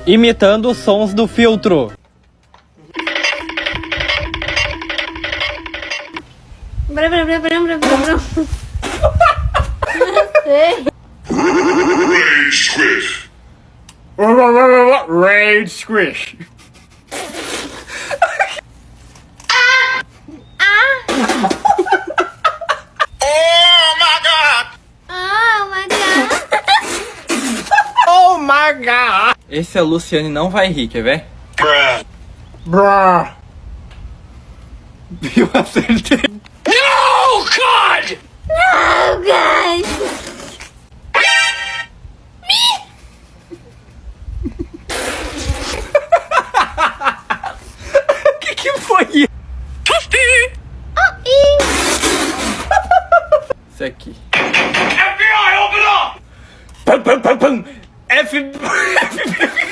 Imitando os sons do filtro. Brum, brum, brum, brum, brum, brum. Sei. Rage squish. Rage squish. Oh my god! Oh my god. Oh my god. Esse a Luciane não vai rir, quer ver? Bruh. Bruh. Eu acertei. No god! Oh god. O que foi isso?